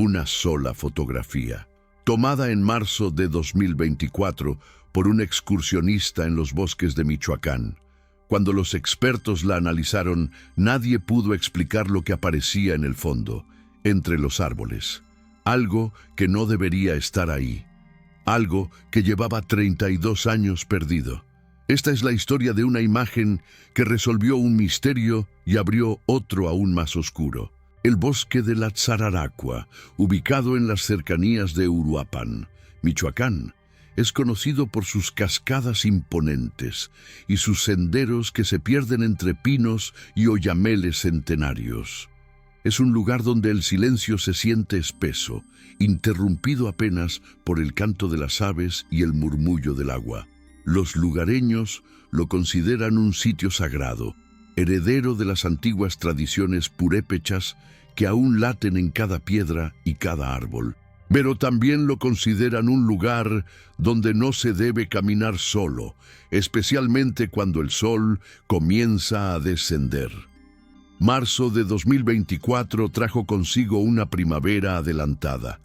una sola fotografía, tomada en marzo de 2024 por un excursionista en los bosques de Michoacán. Cuando los expertos la analizaron, nadie pudo explicar lo que aparecía en el fondo, entre los árboles. Algo que no debería estar ahí. Algo que llevaba 32 años perdido. Esta es la historia de una imagen que resolvió un misterio y abrió otro aún más oscuro. El bosque de la Tzararacua, ubicado en las cercanías de Uruapan, Michoacán, es conocido por sus cascadas imponentes y sus senderos que se pierden entre pinos y oyameles centenarios. Es un lugar donde el silencio se siente espeso, interrumpido apenas por el canto de las aves y el murmullo del agua. Los lugareños lo consideran un sitio sagrado, heredero de las antiguas tradiciones purépechas que aún laten en cada piedra y cada árbol. Pero también lo consideran un lugar donde no se debe caminar solo, especialmente cuando el sol comienza a descender. Marzo de 2024 trajo consigo una primavera adelantada.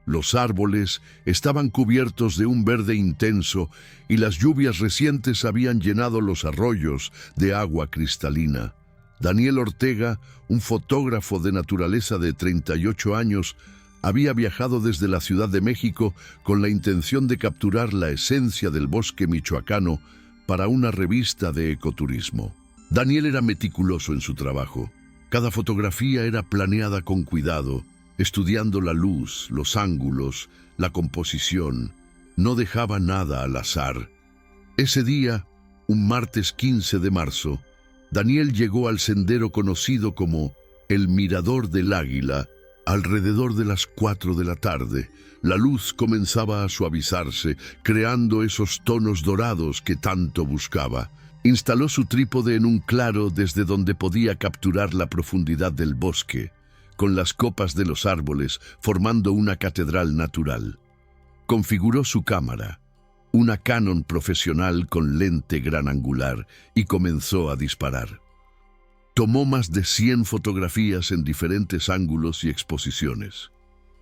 Los árboles estaban cubiertos de un verde intenso y las lluvias recientes habían llenado los arroyos de agua cristalina. Daniel Ortega, un fotógrafo de naturaleza de 38 años, había viajado desde la Ciudad de México con la intención de capturar la esencia del bosque michoacano para una revista de ecoturismo. Daniel era meticuloso en su trabajo. Cada fotografía era planeada con cuidado, estudiando la luz, los ángulos, la composición. No dejaba nada al azar. Ese día, un martes 15 de marzo, Daniel llegó al sendero conocido como el Mirador del Águila. Alrededor de las 4 de la tarde, la luz comenzaba a suavizarse, creando esos tonos dorados que tanto buscaba. Instaló su trípode en un claro desde donde podía capturar la profundidad del bosque, con las copas de los árboles formando una catedral natural. Configuró su cámara, una Canon profesional con lente gran angular, y comenzó a disparar. Tomó más de 100 fotografías en diferentes ángulos y exposiciones.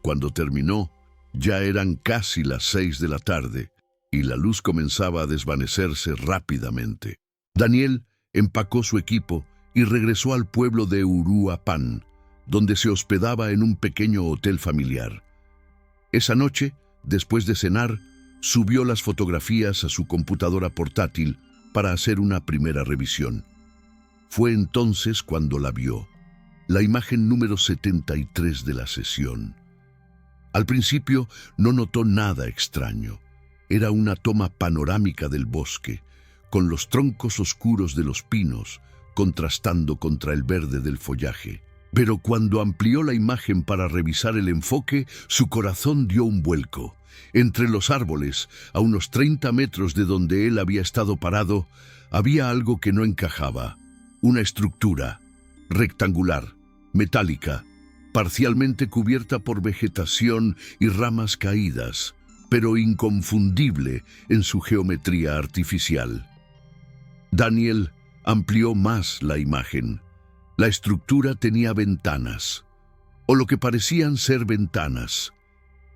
Cuando terminó, ya eran casi las 6 de la tarde y la luz comenzaba a desvanecerse rápidamente. Daniel empacó su equipo y regresó al pueblo de Uruapan, donde se hospedaba en un pequeño hotel familiar. Esa noche, después de cenar, subió las fotografías a su computadora portátil para hacer una primera revisión. Fue entonces cuando la vio, la imagen número 73 de la sesión. Al principio no notó nada extraño. Era una toma panorámica del bosque, con los troncos oscuros de los pinos, contrastando contra el verde del follaje. Pero cuando amplió la imagen para revisar el enfoque, su corazón dio un vuelco. Entre los árboles, a unos 30 metros de donde él había estado parado, había algo que no encajaba. Una estructura rectangular, metálica, parcialmente cubierta por vegetación y ramas caídas, pero inconfundible en su geometría artificial. Daniel amplió más la imagen. La estructura tenía ventanas, o lo que parecían ser ventanas,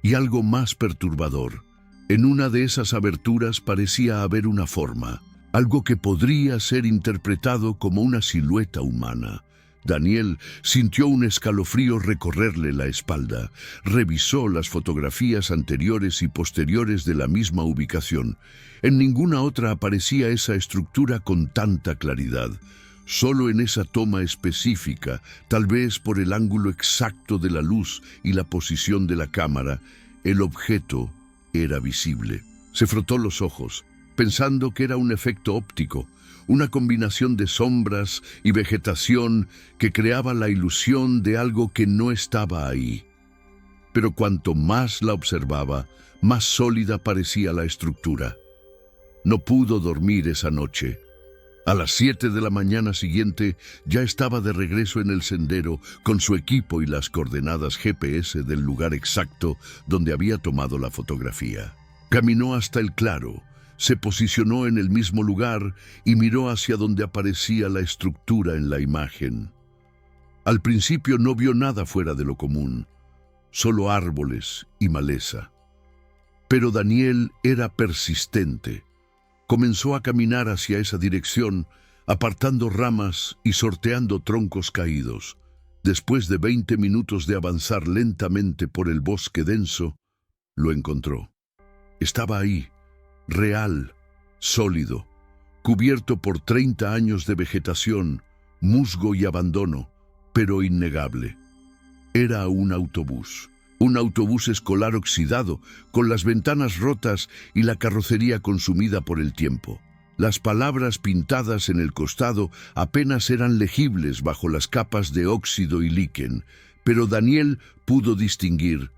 y algo más perturbador. En una de esas aberturas parecía haber una forma, algo que podría ser interpretado como una silueta humana. Daniel sintió un escalofrío recorrerle la espalda. Revisó las fotografías anteriores y posteriores de la misma ubicación. En ninguna otra aparecía esa estructura con tanta claridad. Solo en esa toma específica, tal vez por el ángulo exacto de la luz y la posición de la cámara, el objeto era visible. Se frotó los ojos, pensando que era un efecto óptico, una combinación de sombras y vegetación que creaba la ilusión de algo que no estaba ahí. Pero cuanto más la observaba, más sólida parecía la estructura. No pudo dormir esa noche. A las 7 de la mañana siguiente ya estaba de regreso en el sendero con su equipo y las coordenadas GPS del lugar exacto donde había tomado la fotografía. Caminó hasta el claro, se posicionó en el mismo lugar y miró hacia donde aparecía la estructura en la imagen. Al principio no vio nada fuera de lo común. solo árboles y maleza. Pero Daniel era persistente. Comenzó a caminar hacia esa dirección, apartando ramas y sorteando troncos caídos. Después de 20 minutos de avanzar lentamente por el bosque denso, lo encontró. Estaba ahí, real, sólido, cubierto por 30 años de vegetación, musgo y abandono, pero innegable. Era un autobús escolar oxidado, con las ventanas rotas y la carrocería consumida por el tiempo. Las palabras pintadas en el costado apenas eran legibles bajo las capas de óxido y líquen, pero Daniel pudo distinguir: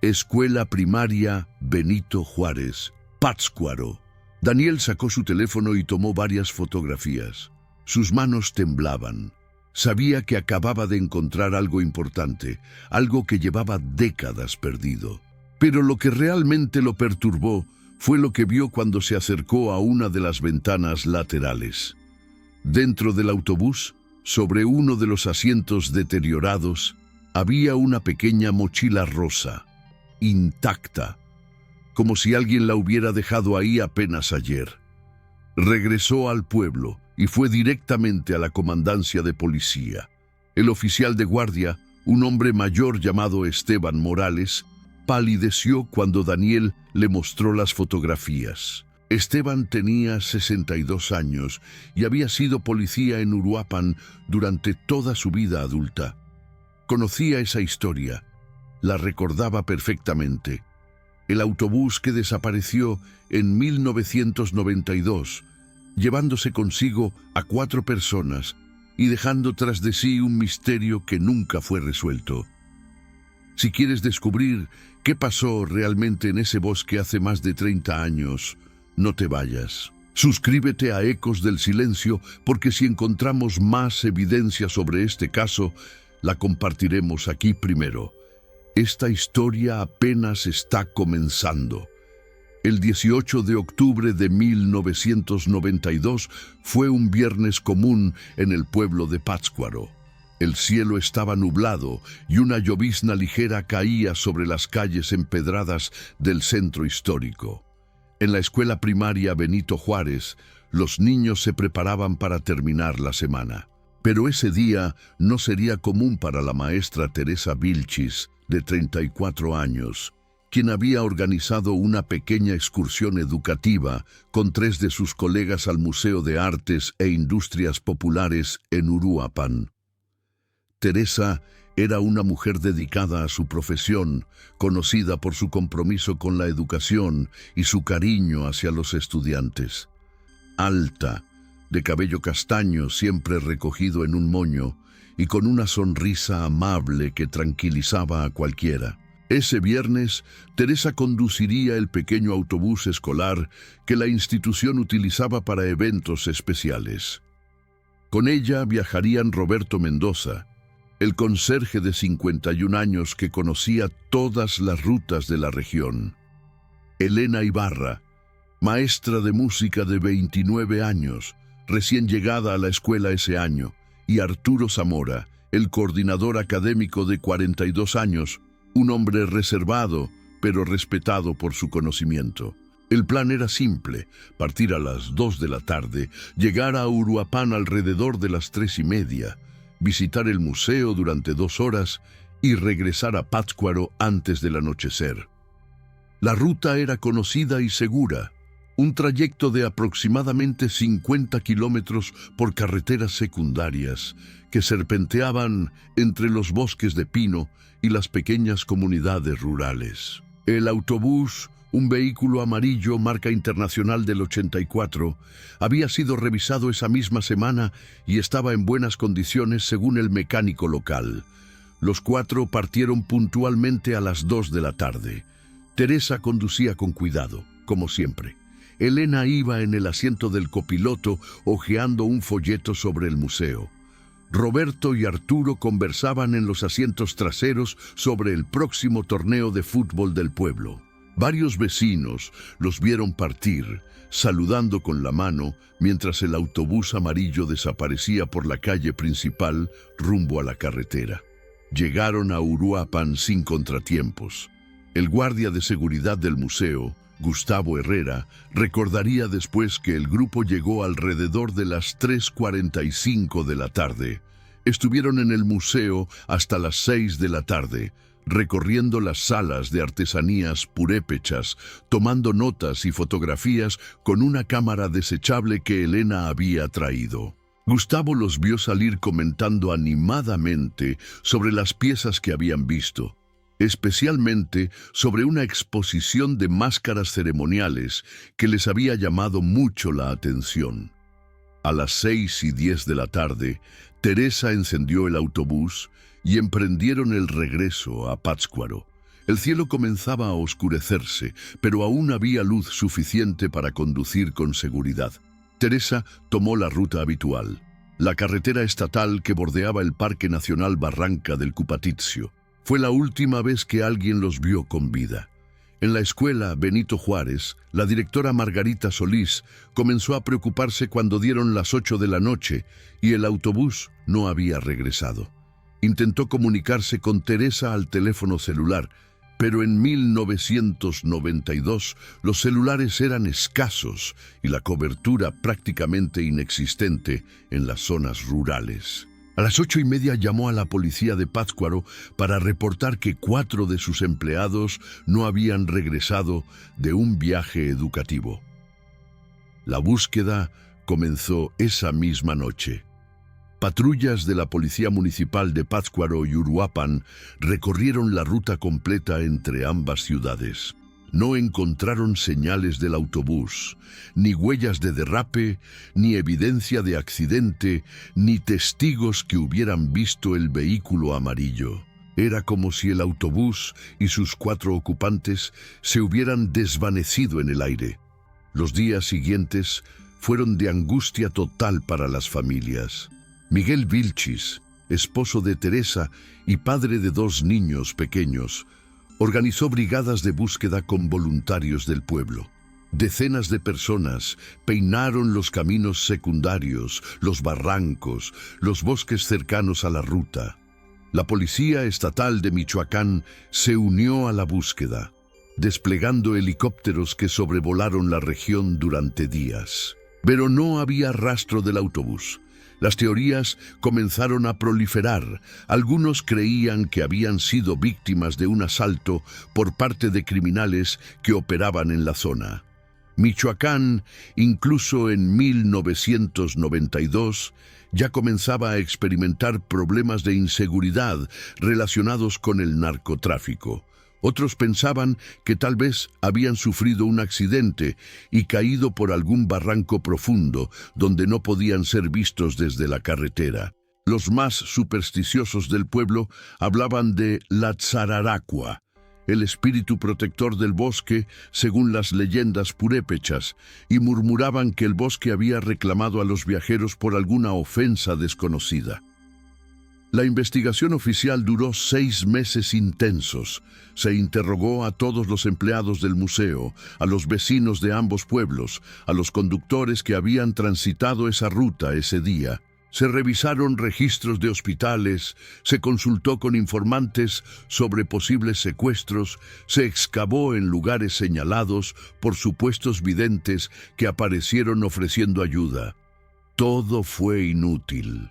Escuela Primaria Benito Juárez, Pátzcuaro. Daniel sacó su teléfono y tomó varias fotografías. Sus manos temblaban. Sabía que acababa de encontrar algo importante, algo que llevaba décadas perdido. Pero lo que realmente lo perturbó fue lo que vio cuando se acercó a una de las ventanas laterales. Dentro del autobús, sobre uno de los asientos deteriorados, había una pequeña mochila rosa, intacta, como si alguien la hubiera dejado ahí apenas ayer. Regresó al pueblo y fue directamente a la comandancia de policía. El oficial de guardia, un hombre mayor llamado Esteban Morales, palideció cuando Daniel le mostró las fotografías. Esteban tenía 62 años y había sido policía en Uruapan durante toda su vida adulta. Conocía esa historia, la recordaba perfectamente. El autobús que desapareció en 1992, llevándose consigo a 4 personas y dejando tras de sí un misterio que nunca fue resuelto. Si quieres descubrir qué pasó realmente en ese bosque hace más de 30 años, no te vayas. Suscríbete a Ecos del Silencio, porque si encontramos más evidencia sobre este caso, la compartiremos aquí primero. Esta historia apenas está comenzando. El 18 de octubre de 1992 fue un viernes común en el pueblo de Pátzcuaro. El cielo estaba nublado y una llovizna ligera caía sobre las calles empedradas del centro histórico. En la escuela primaria Benito Juárez, los niños se preparaban para terminar la semana. Pero ese día no sería común para la maestra Teresa Vilchis, de 34 años, quien había organizado una pequeña excursión educativa con 3 de sus colegas al Museo de Artes e Industrias Populares en Uruapan. Teresa era una mujer dedicada a su profesión, conocida por su compromiso con la educación y su cariño hacia los estudiantes. Alta, de cabello castaño siempre recogido en un moño, y con una sonrisa amable que tranquilizaba a cualquiera. Ese viernes, Teresa conduciría el pequeño autobús escolar que la institución utilizaba para eventos especiales. Con ella viajarían Roberto Mendoza, el conserje de 51 años que conocía todas las rutas de la región; Elena Ibarra, maestra de música de 29 años, recién llegada a la escuela ese año, y Arturo Zamora, el coordinador académico de 42 años, un hombre reservado, pero respetado por su conocimiento. El plan era simple: partir a las 2 de la tarde, llegar a Uruapan alrededor de las 3:30, visitar el museo durante 2 horas y regresar a Pátzcuaro antes del anochecer. La ruta era conocida y segura, un trayecto de aproximadamente 50 kilómetros por carreteras secundarias que serpenteaban entre los bosques de pino y las pequeñas comunidades rurales. El autobús, un vehículo amarillo marca internacional del 84, había sido revisado esa misma semana y estaba en buenas condiciones según el mecánico local. Los 4 partieron puntualmente a las 2 de la tarde. Teresa conducía con cuidado, como siempre. Elena iba en el asiento del copiloto hojeando un folleto sobre el museo. Roberto y Arturo conversaban en los asientos traseros sobre el próximo torneo de fútbol del pueblo. Varios vecinos los vieron partir, saludando con la mano, mientras el autobús amarillo desaparecía por la calle principal rumbo a la carretera. Llegaron a Uruapan sin contratiempos. El guardia de seguridad del museo, Gustavo Herrera, recordaría después que el grupo llegó alrededor de las 3:45 de la tarde. Estuvieron en el museo hasta las 6 de la tarde, recorriendo las salas de artesanías purépechas, tomando notas y fotografías con una cámara desechable que Elena había traído. Gustavo los vio salir comentando animadamente sobre las piezas que habían visto, especialmente sobre una exposición de máscaras ceremoniales que les había llamado mucho la atención. A las 6:10 de la tarde, Teresa encendió el autobús y emprendieron el regreso a Pátzcuaro. El cielo comenzaba a oscurecerse, pero aún había luz suficiente para conducir con seguridad. Teresa tomó la ruta habitual, la carretera estatal que bordeaba el Parque Nacional Barranca del Cupatizio. Fue la última vez que alguien los vio con vida. En la escuela Benito Juárez, la directora Margarita Solís comenzó a preocuparse cuando dieron las 8 de la noche y el autobús no había regresado. Intentó comunicarse con Teresa al teléfono celular, pero en 1992 los celulares eran escasos y la cobertura prácticamente inexistente en las zonas rurales. A las 8:30 llamó a la policía de Pátzcuaro para reportar que 4 de sus empleados no habían regresado de un viaje educativo. La búsqueda comenzó esa misma noche. Patrullas de la Policía Municipal de Pátzcuaro y Uruapan recorrieron la ruta completa entre ambas ciudades. No encontraron señales del autobús, ni huellas de derrape, ni evidencia de accidente, ni testigos que hubieran visto el vehículo amarillo. Era como si el autobús y sus 4 ocupantes se hubieran desvanecido en el aire. Los días siguientes fueron de angustia total para las familias. Miguel Vilchis, esposo de Teresa y padre de 2 niños pequeños, organizó brigadas de búsqueda con voluntarios del pueblo. Decenas de personas peinaron los caminos secundarios, los barrancos, los bosques cercanos a la ruta. La Policía Estatal de Michoacán se unió a la búsqueda, desplegando helicópteros que sobrevolaron la región durante días. Pero no había rastro del autobús. Las teorías comenzaron a proliferar. Algunos creían que habían sido víctimas de un asalto por parte de criminales que operaban en la zona. Michoacán, incluso en 1992, ya comenzaba a experimentar problemas de inseguridad relacionados con el narcotráfico. Otros pensaban que tal vez habían sufrido un accidente y caído por algún barranco profundo donde no podían ser vistos desde la carretera. Los más supersticiosos del pueblo hablaban de la Tzararacua, el espíritu protector del bosque según las leyendas purépechas, y murmuraban que el bosque había reclamado a los viajeros por alguna ofensa desconocida. La investigación oficial duró 6 meses intensos. Se interrogó a todos los empleados del museo, a los vecinos de ambos pueblos, a los conductores que habían transitado esa ruta ese día. Se revisaron registros de hospitales, se consultó con informantes sobre posibles secuestros, se excavó en lugares señalados por supuestos videntes que aparecieron ofreciendo ayuda. Todo fue inútil.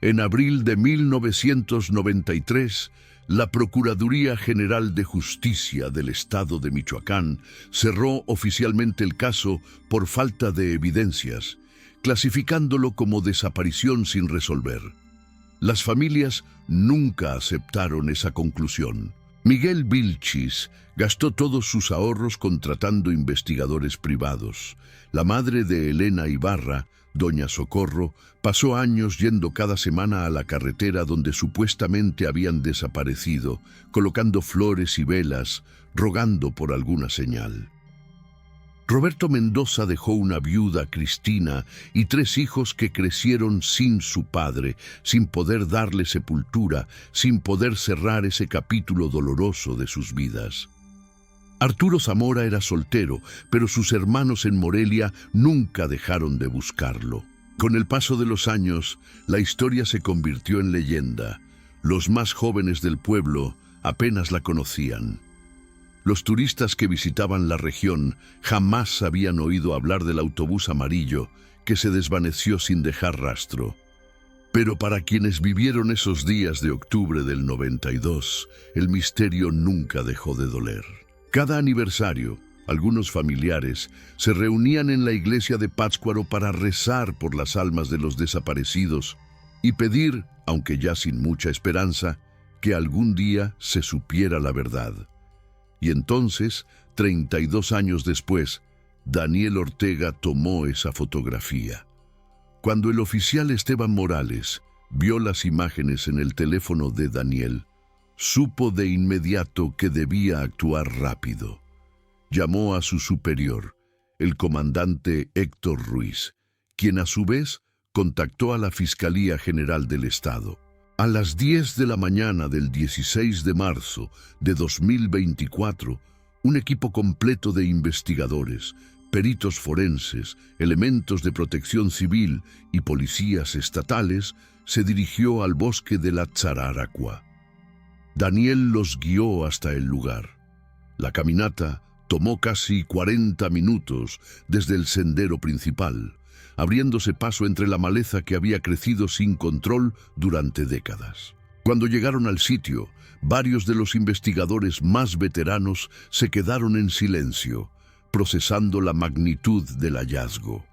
En abril de 1993, la Procuraduría General de Justicia del Estado de Michoacán cerró oficialmente el caso por falta de evidencias, clasificándolo como desaparición sin resolver. Las familias nunca aceptaron esa conclusión. Miguel Vilchis gastó todos sus ahorros contratando investigadores privados. La madre de Elena Ibarra, doña Socorro, pasó años yendo cada semana a la carretera donde supuestamente habían desaparecido, colocando flores y velas, rogando por alguna señal. Roberto Mendoza dejó una viuda, Cristina, y 3 hijos que crecieron sin su padre, sin poder darle sepultura, sin poder cerrar ese capítulo doloroso de sus vidas. Arturo Zamora era soltero, pero sus hermanos en Morelia nunca dejaron de buscarlo. Con el paso de los años, la historia se convirtió en leyenda. Los más jóvenes del pueblo apenas la conocían. Los turistas que visitaban la región jamás habían oído hablar del autobús amarillo que se desvaneció sin dejar rastro. Pero para quienes vivieron esos días de octubre del 92, el misterio nunca dejó de doler. Cada aniversario, algunos familiares se reunían en la iglesia de Pátzcuaro para rezar por las almas de los desaparecidos y pedir, aunque ya sin mucha esperanza, que algún día se supiera la verdad. Y entonces, 32 años después, Daniel Ortega tomó esa fotografía. Cuando el oficial Esteban Morales vio las imágenes en el teléfono de Daniel, supo de inmediato que debía actuar rápido. Llamó a su superior, el comandante Héctor Ruiz, quien a su vez contactó a la Fiscalía General del Estado. A las 10 de la mañana del 16 de marzo de 2024, un equipo completo de investigadores, peritos forenses, elementos de protección civil y policías estatales se dirigió al bosque de la Tzararacua. Daniel los guió hasta el lugar. La caminata tomó casi 40 minutos desde el sendero principal, abriéndose paso entre la maleza que había crecido sin control durante décadas. Cuando llegaron al sitio, varios de los investigadores más veteranos se quedaron en silencio, procesando la magnitud del hallazgo.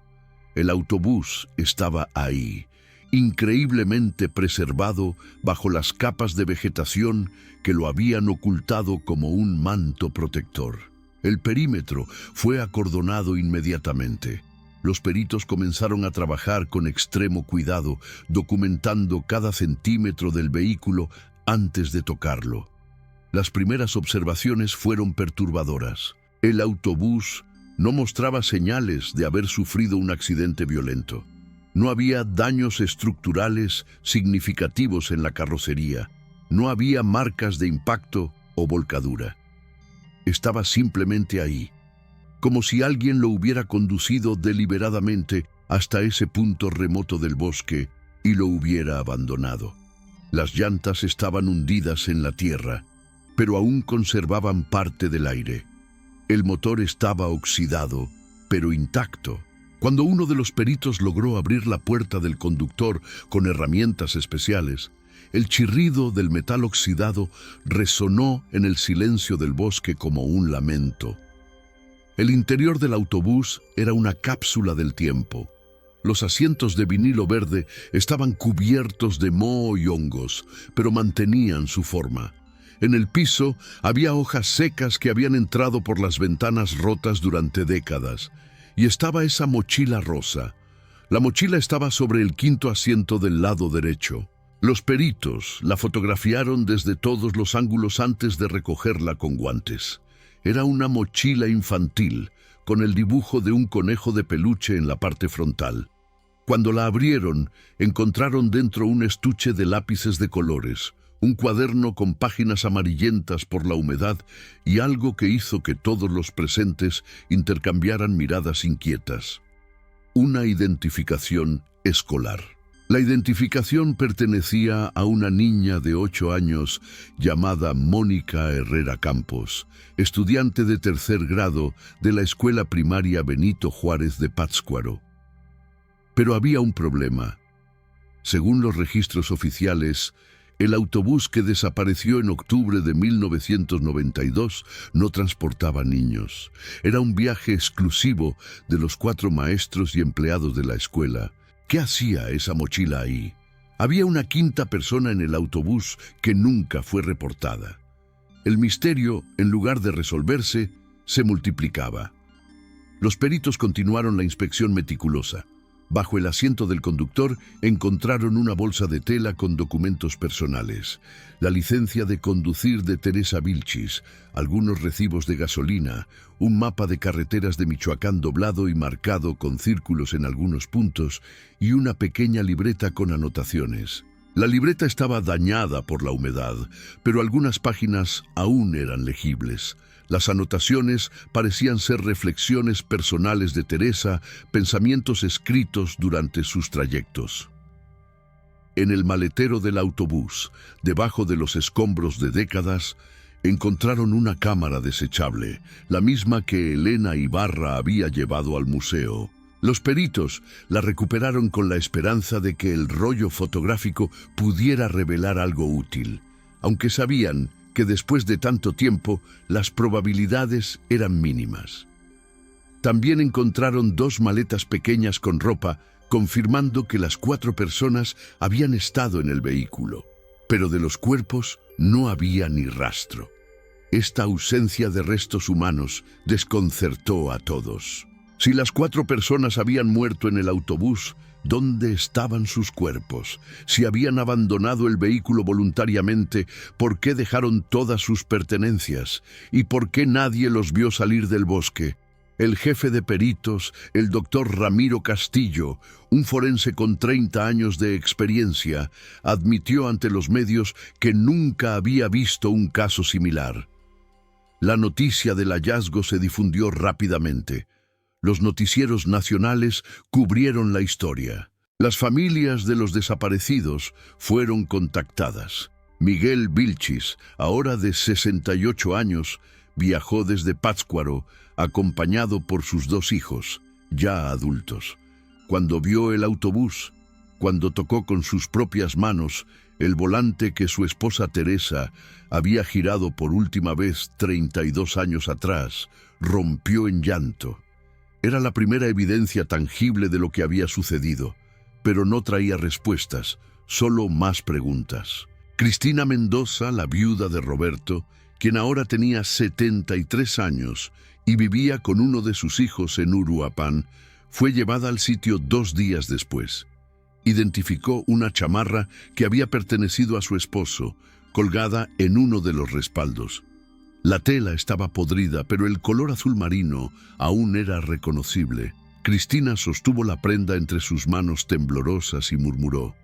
El autobús estaba ahí, increíblemente preservado bajo las capas de vegetación que lo habían ocultado como un manto protector. El perímetro fue acordonado inmediatamente. Los peritos comenzaron a trabajar con extremo cuidado, documentando cada centímetro del vehículo antes de tocarlo. Las primeras observaciones fueron perturbadoras. El autobús no mostraba señales de haber sufrido un accidente violento. No había daños estructurales significativos en la carrocería. No había marcas de impacto o volcadura. Estaba simplemente ahí, como si alguien lo hubiera conducido deliberadamente hasta ese punto remoto del bosque y lo hubiera abandonado. Las llantas estaban hundidas en la tierra, pero aún conservaban parte del aire. El motor estaba oxidado, pero intacto. Cuando uno de los peritos logró abrir la puerta del conductor con herramientas especiales, el chirrido del metal oxidado resonó en el silencio del bosque como un lamento. El interior del autobús era una cápsula del tiempo. Los asientos de vinilo verde estaban cubiertos de moho y hongos, pero mantenían su forma. En el piso había hojas secas que habían entrado por las ventanas rotas durante décadas. Y estaba esa mochila rosa. La mochila estaba sobre el quinto asiento del lado derecho. Los peritos la fotografiaron desde todos los ángulos antes de recogerla con guantes. Era una mochila infantil, con el dibujo de un conejo de peluche en la parte frontal. Cuando la abrieron, encontraron dentro un estuche de lápices de colores, un cuaderno con páginas amarillentas por la humedad y algo que hizo que todos los presentes intercambiaran miradas inquietas. Una identificación escolar. La identificación pertenecía a una niña de 8 años llamada Mónica Herrera Campos, estudiante de 3er grado de la escuela primaria Benito Juárez de Pátzcuaro. Pero había un problema. Según los registros oficiales, el autobús que desapareció en octubre de 1992 no transportaba niños. Era un viaje exclusivo de los 4 maestros y empleados de la escuela. ¿Qué hacía esa mochila ahí? Había una quinta persona en el autobús que nunca fue reportada. El misterio, en lugar de resolverse, se multiplicaba. Los peritos continuaron la inspección meticulosa. Bajo el asiento del conductor encontraron una bolsa de tela con documentos personales, la licencia de conducir de Teresa Vilchis, algunos recibos de gasolina, un mapa de carreteras de Michoacán doblado y marcado con círculos en algunos puntos y una pequeña libreta con anotaciones. La libreta estaba dañada por la humedad, pero algunas páginas aún eran legibles. Las anotaciones parecían ser reflexiones personales de Teresa, pensamientos escritos durante sus trayectos. En el maletero del autobús, debajo de los escombros de décadas, encontraron una cámara desechable, la misma que Elena Ibarra había llevado al museo. Los peritos la recuperaron con la esperanza de que el rollo fotográfico pudiera revelar algo útil, aunque sabían que después de tanto tiempo las probabilidades eran mínimas. También encontraron 2 maletas pequeñas con ropa, confirmando que las 4 personas habían estado en el vehículo, pero de los cuerpos no había ni rastro. Esta ausencia de restos humanos desconcertó a todos. Si las 4 personas habían muerto en el autobús, ¿dónde estaban sus cuerpos? Si habían abandonado el vehículo voluntariamente, ¿por qué dejaron todas sus pertenencias? ¿Y por qué nadie los vio salir del bosque? El jefe de peritos, el doctor Ramiro Castillo, un forense con 30 años de experiencia, admitió ante los medios que nunca había visto un caso similar. La noticia del hallazgo se difundió rápidamente. Los noticieros nacionales cubrieron la historia. Las familias de los desaparecidos fueron contactadas. Miguel Vilchis, ahora de 68 años, viajó desde Pátzcuaro, acompañado por sus 2 hijos, ya adultos. Cuando vio el autobús, cuando tocó con sus propias manos el volante que su esposa Teresa había girado por última vez 32 años atrás, rompió en llanto. Era la primera evidencia tangible de lo que había sucedido, pero no traía respuestas, solo más preguntas. Cristina Mendoza, la viuda de Roberto, quien ahora tenía 73 años y vivía con uno de sus hijos en Uruapan, fue llevada al sitio 2 días después. Identificó una chamarra que había pertenecido a su esposo, colgada en uno de los respaldos. La tela estaba podrida, pero el color azul marino aún era reconocible. Cristina sostuvo la prenda entre sus manos temblorosas y murmuró: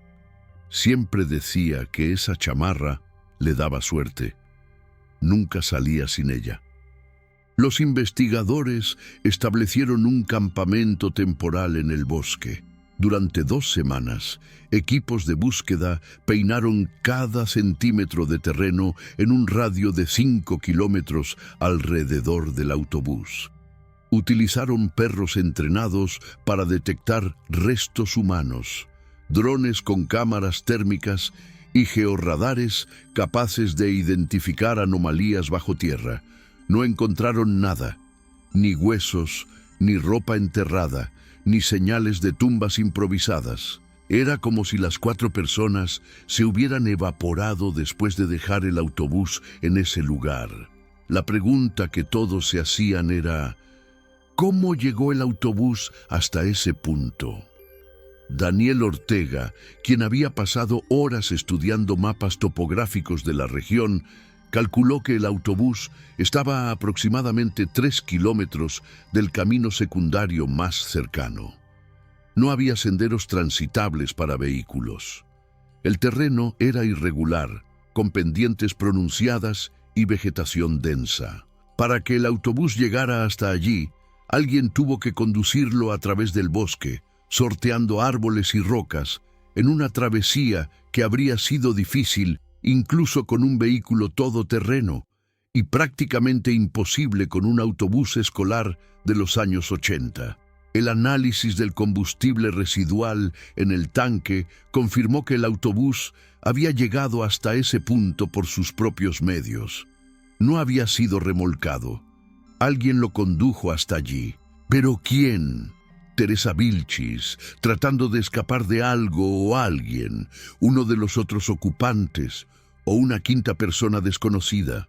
«Siempre decía que esa chamarra le daba suerte. Nunca salía sin ella». Los investigadores establecieron un campamento temporal en el bosque. Durante 2 semanas, equipos de búsqueda peinaron cada centímetro de terreno en un radio de 5 kilómetros alrededor del autobús. Utilizaron perros entrenados para detectar restos humanos, drones con cámaras térmicas y georradares capaces de identificar anomalías bajo tierra. No encontraron nada, ni huesos, ni ropa enterrada, ni señales de tumbas improvisadas. Era como si las 4 personas se hubieran evaporado después de dejar el autobús en ese lugar. La pregunta que todos se hacían era: ¿cómo llegó el autobús hasta ese punto? Daniel Ortega, quien había pasado horas estudiando mapas topográficos de la región, calculó que el autobús estaba a aproximadamente 3 kilómetros del camino secundario más cercano. No había senderos transitables para vehículos. El terreno era irregular, con pendientes pronunciadas y vegetación densa. Para que el autobús llegara hasta allí, alguien tuvo que conducirlo a través del bosque, sorteando árboles y rocas, en una travesía que habría sido difícil incluso con un vehículo todoterreno, y prácticamente imposible con un autobús escolar de los años 80. El análisis del combustible residual en el tanque confirmó que el autobús había llegado hasta ese punto por sus propios medios. No había sido remolcado. Alguien lo condujo hasta allí. ¿Pero quién? Teresa Vilchis, tratando de escapar de algo o alguien, uno de los otros ocupantes, o una quinta persona desconocida.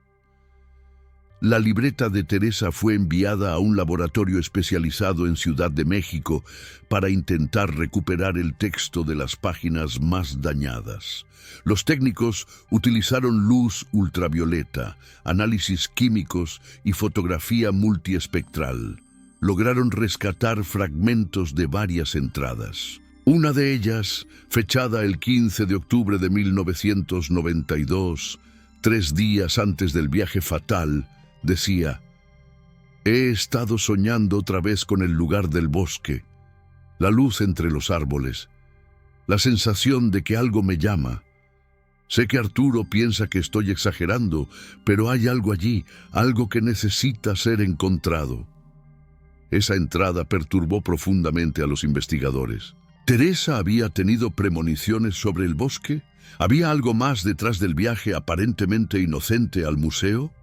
La libreta de Teresa fue enviada a un laboratorio especializado en Ciudad de México para intentar recuperar el texto de las páginas más dañadas. Los técnicos utilizaron luz ultravioleta, análisis químicos y fotografía multiespectral. Lograron rescatar fragmentos de varias entradas. Una de ellas, fechada el 15 de octubre de 1992, 3 días antes del viaje fatal, decía: «He estado soñando otra vez con el lugar del bosque, la luz entre los árboles, la sensación de que algo me llama. Sé que Arturo piensa que estoy exagerando, pero hay algo allí, algo que necesita ser encontrado. Esa entrada perturbó profundamente a los investigadores. ¿Teresa había tenido premoniciones sobre el bosque? ¿Había algo más detrás del viaje aparentemente inocente al museo?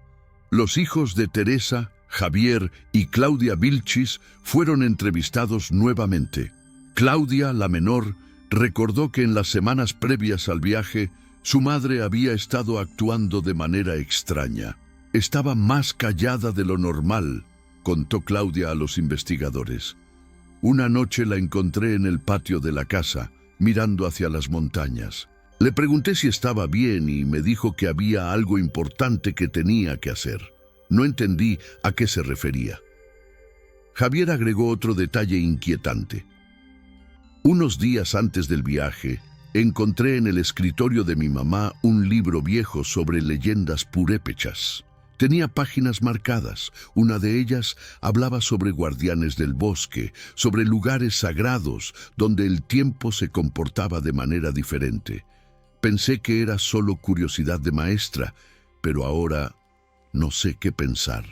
Los hijos de Teresa, Javier y Claudia Vilchis, fueron entrevistados nuevamente. Claudia, la menor, recordó que en las semanas previas al viaje, su madre había estado actuando de manera extraña. Estaba más callada de lo normal, contó Claudia a los investigadores. Una noche la encontré en el patio de la casa, mirando hacia las montañas. Le pregunté si estaba bien y me dijo que había algo importante que tenía que hacer. No entendí a qué se refería. Javier agregó otro detalle inquietante. Unos días antes del viaje, encontré en el escritorio de mi mamá un libro viejo sobre leyendas purépechas. Tenía páginas marcadas. Una de ellas hablaba sobre guardianes del bosque, sobre lugares sagrados donde el tiempo se comportaba de manera diferente. Pensé que era solo curiosidad de maestra, pero ahora no sé qué pensar.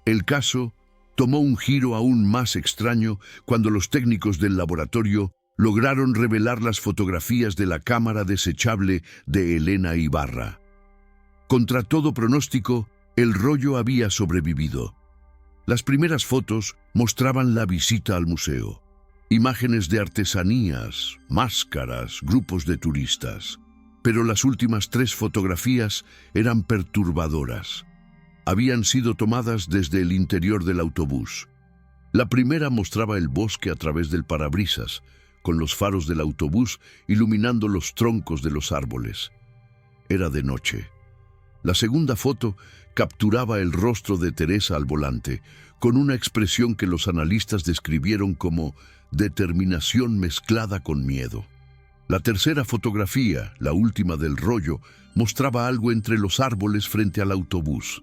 El caso tomó un giro aún más extraño cuando los técnicos del laboratorio lograron revelar las fotografías de la cámara desechable de Elena Ibarra. Contra todo pronóstico, el rollo había sobrevivido. Las primeras fotos mostraban la visita al museo. Imágenes de artesanías, máscaras, grupos de turistas. Pero las últimas 3 fotografías eran perturbadoras. Habían sido tomadas desde el interior del autobús. La primera mostraba el bosque a través del parabrisas, con los faros del autobús iluminando los troncos de los árboles. Era de noche. La segunda foto capturaba el rostro de Teresa al volante, con una expresión que los analistas describieron como determinación mezclada con miedo. La tercera fotografía, la última del rollo, mostraba algo entre los árboles frente al autobús.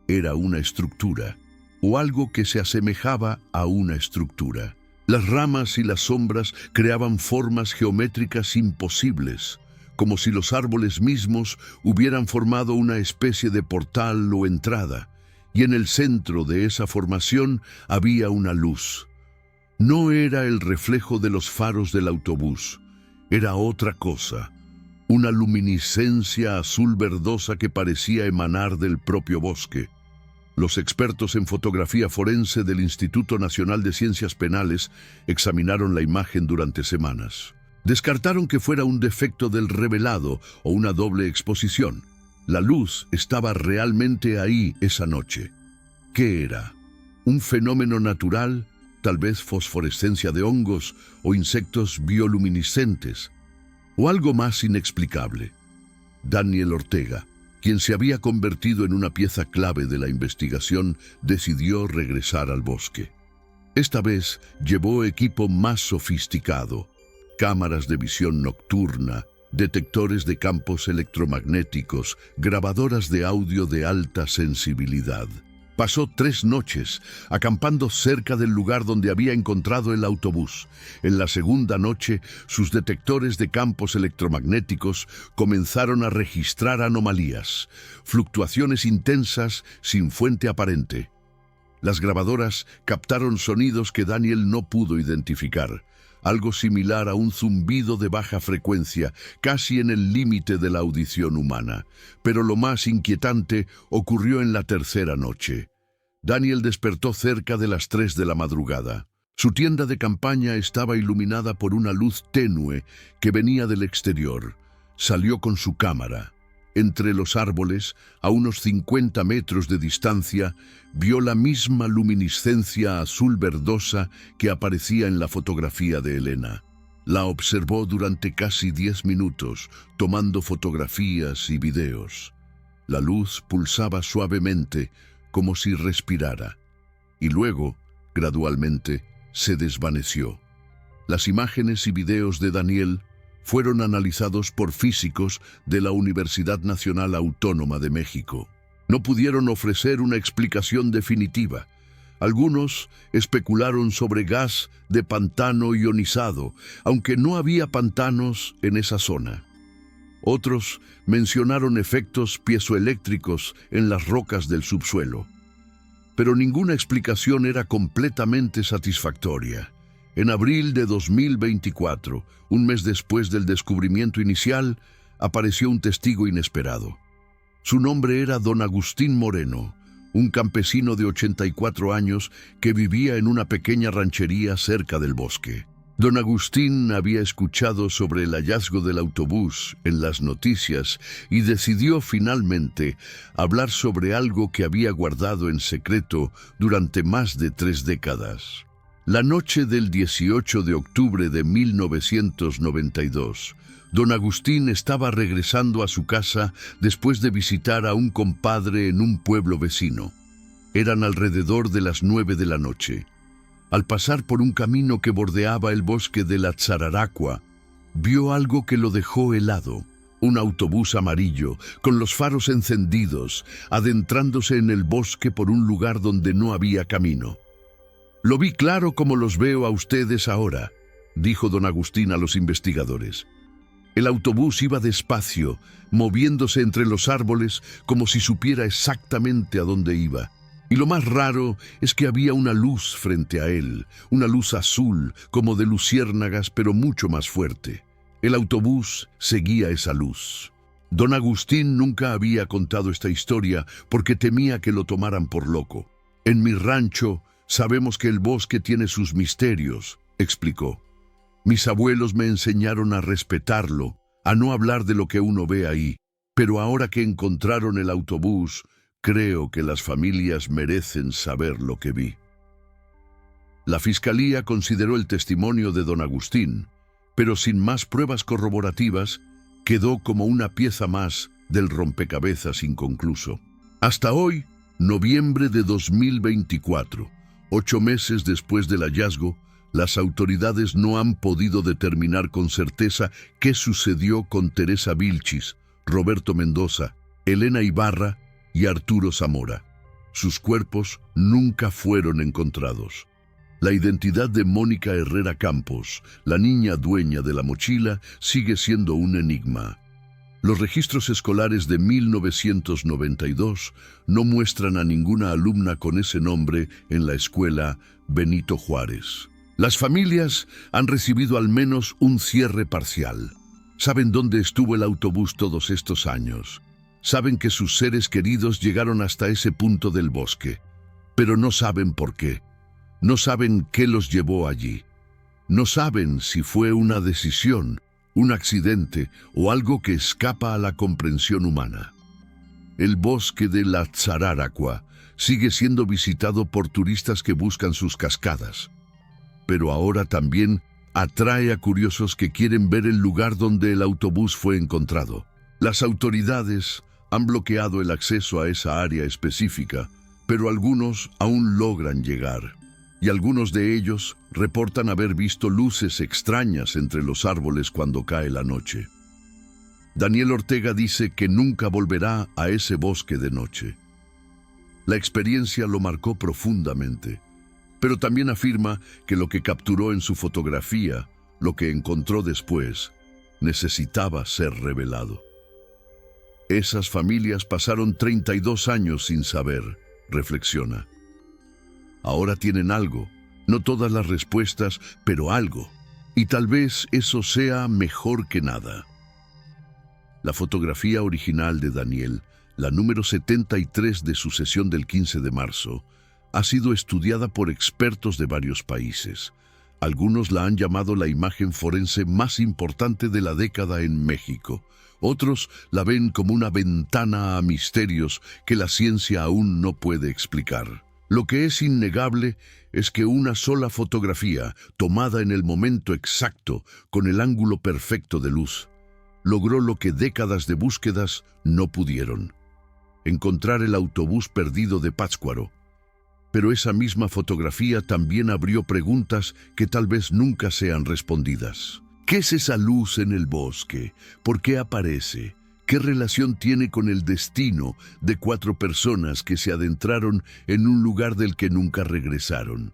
Era una estructura, o algo que se asemejaba a una estructura. Las ramas y las sombras creaban formas geométricas imposibles, como si los árboles mismos hubieran formado una especie de portal o entrada, y en el centro de esa formación había una luz. No era el reflejo de los faros del autobús, era otra cosa, una luminiscencia azul verdosa que parecía emanar del propio bosque. Los expertos en fotografía forense del Instituto Nacional de Ciencias Penales examinaron la imagen durante semanas. Descartaron que fuera un defecto del revelado o una doble exposición. La luz estaba realmente ahí esa noche. ¿Qué era? ¿Un fenómeno natural? Tal vez fosforescencia de hongos o insectos bioluminiscentes. ¿O algo más inexplicable? Daniel Ortega, quien se había convertido en una pieza clave de la investigación, decidió regresar al bosque. Esta vez llevó equipo más sofisticado. Cámaras de visión nocturna, detectores de campos electromagnéticos, grabadoras de audio de alta sensibilidad. Pasó 3 noches acampando cerca del lugar donde había encontrado el autobús. En la segunda noche, sus detectores de campos electromagnéticos comenzaron a registrar anomalías, fluctuaciones intensas sin fuente aparente. Las grabadoras captaron sonidos que Daniel no pudo identificar. Algo similar a un zumbido de baja frecuencia, casi en el límite de la audición humana. Pero lo más inquietante ocurrió en la tercera noche. Daniel despertó cerca de las 3 de la madrugada. Su tienda de campaña estaba iluminada por una luz tenue que venía del exterior. Salió con su cámara. Entre los árboles, a unos 50 metros de distancia, vio la misma luminiscencia azul verdosa que aparecía en la fotografía de Elena. La observó durante casi 10 minutos, tomando fotografías y videos. La luz pulsaba suavemente, como si respirara, y luego, gradualmente, se desvaneció. Las imágenes y videos de Daniel fueron analizados por físicos de la Universidad Nacional Autónoma de México. No pudieron ofrecer una explicación definitiva, Algunos especularon sobre gas de pantano ionizado, aunque no había pantanos en esa zona. Otros mencionaron efectos piezoeléctricos en las rocas del subsuelo. Pero ninguna explicación era completamente satisfactoria. En abril de 2024, un mes después del descubrimiento inicial, apareció un testigo inesperado. Su nombre era don Agustín Moreno, un campesino de 84 años que vivía en una pequeña ranchería cerca del bosque. Don Agustín había escuchado sobre el hallazgo del autobús en las noticias y decidió finalmente hablar sobre algo que había guardado en secreto durante más de 3 décadas. La noche del 18 de octubre de 1992, don Agustín estaba regresando a su casa después de visitar a un compadre en un pueblo vecino. Eran alrededor de las 9 de la noche. Al pasar por un camino que bordeaba el bosque de la Tzararacua, vio algo que lo dejó helado. Un autobús amarillo, con los faros encendidos, adentrándose en el bosque por un lugar donde no había camino. «Lo vi claro como los veo a ustedes ahora», dijo don Agustín a los investigadores. El autobús iba despacio, moviéndose entre los árboles como si supiera exactamente a dónde iba. Y lo más raro es que había una luz frente a él, una luz azul, como de luciérnagas, pero mucho más fuerte. El autobús seguía esa luz. Don Agustín nunca había contado esta historia porque temía que lo tomaran por loco. «En mi rancho sabemos que el bosque tiene sus misterios», explicó. «Mis abuelos me enseñaron a respetarlo, a no hablar de lo que uno ve ahí. Pero ahora que encontraron el autobús, creo que las familias merecen saber lo que vi». La fiscalía consideró el testimonio de don Agustín, pero sin más pruebas corroborativas, quedó como una pieza más del rompecabezas inconcluso. Hasta hoy, noviembre de 2024, 8 meses después del hallazgo, las autoridades no han podido determinar con certeza qué sucedió con Teresa Vilchis, Roberto Mendoza, Elena Ibarra y Arturo Zamora. Sus cuerpos nunca fueron encontrados. La identidad de Mónica Herrera Campos, la niña dueña de la mochila, sigue siendo un enigma. Los registros escolares de 1992 no muestran a ninguna alumna con ese nombre en la escuela Benito Juárez. Las familias han recibido al menos un cierre parcial. Saben dónde estuvo el autobús todos estos años. Saben que sus seres queridos llegaron hasta ese punto del bosque, pero no saben por qué. No saben qué los llevó allí. No saben si fue una decisión, un accidente o algo que escapa a la comprensión humana. El bosque de la Tzararacua sigue siendo visitado por turistas que buscan sus cascadas, pero ahora también atrae a curiosos que quieren ver el lugar donde el autobús fue encontrado. Las autoridades han bloqueado el acceso a esa área específica, pero algunos aún logran llegar. Y algunos de ellos reportan haber visto luces extrañas entre los árboles cuando cae la noche. Daniel Ortega dice que nunca volverá a ese bosque de noche. La experiencia lo marcó profundamente, pero también afirma que lo que capturó en su fotografía, lo que encontró después, necesitaba ser revelado. Esas familias pasaron 32 años sin saber, reflexiona. Ahora tienen algo, no todas las respuestas, pero algo. Y tal vez eso sea mejor que nada. La fotografía original de Daniel, la número 73 de su sesión del 15 de marzo, ha sido estudiada por expertos de varios países. Algunos la han llamado la imagen forense más importante de la década en México. Otros la ven como una ventana a misterios que la ciencia aún no puede explicar. Lo que es innegable es que una sola fotografía, tomada en el momento exacto, con el ángulo perfecto de luz, logró lo que décadas de búsquedas no pudieron: encontrar el autobús perdido de Pátzcuaro. Pero esa misma fotografía también abrió preguntas que tal vez nunca sean respondidas. ¿Qué es esa luz en el bosque? ¿Por qué aparece? ¿Qué relación tiene con el destino de 4 personas que se adentraron en un lugar del que nunca regresaron?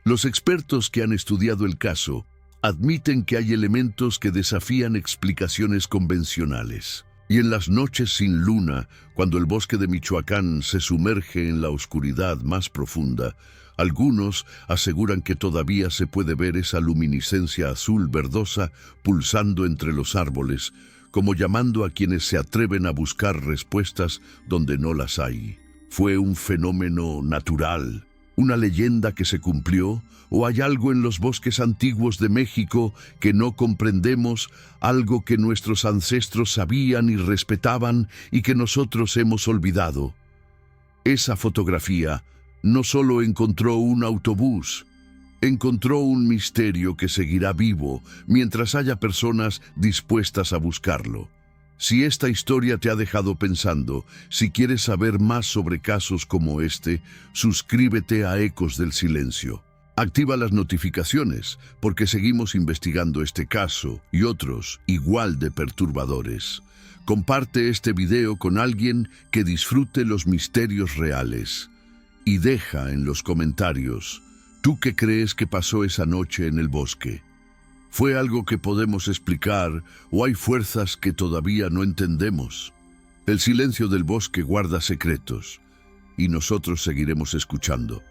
Los expertos que han estudiado el caso admiten que hay elementos que desafían explicaciones convencionales. Y en las noches sin luna, cuando el bosque de Michoacán se sumerge en la oscuridad más profunda, algunos aseguran que todavía se puede ver esa luminiscencia azul verdosa pulsando entre los árboles, como llamando a quienes se atreven a buscar respuestas donde no las hay. ¿Fue un fenómeno natural, una leyenda que se cumplió, o hay algo en los bosques antiguos de México que no comprendemos, algo que nuestros ancestros sabían y respetaban y que nosotros hemos olvidado? Esa fotografía no solo encontró un autobús, encontró un misterio que seguirá vivo mientras haya personas dispuestas a buscarlo. Si esta historia te ha dejado pensando, si quieres saber más sobre casos como este, suscríbete a Ecos del Silencio. Activa las notificaciones, porque seguimos investigando este caso y otros igual de perturbadores. Comparte este video con alguien que disfrute los misterios reales. Y deja en los comentarios, ¿tú qué crees que pasó esa noche en el bosque? ¿Fue algo que podemos explicar o hay fuerzas que todavía no entendemos? El silencio del bosque guarda secretos y nosotros seguiremos escuchando.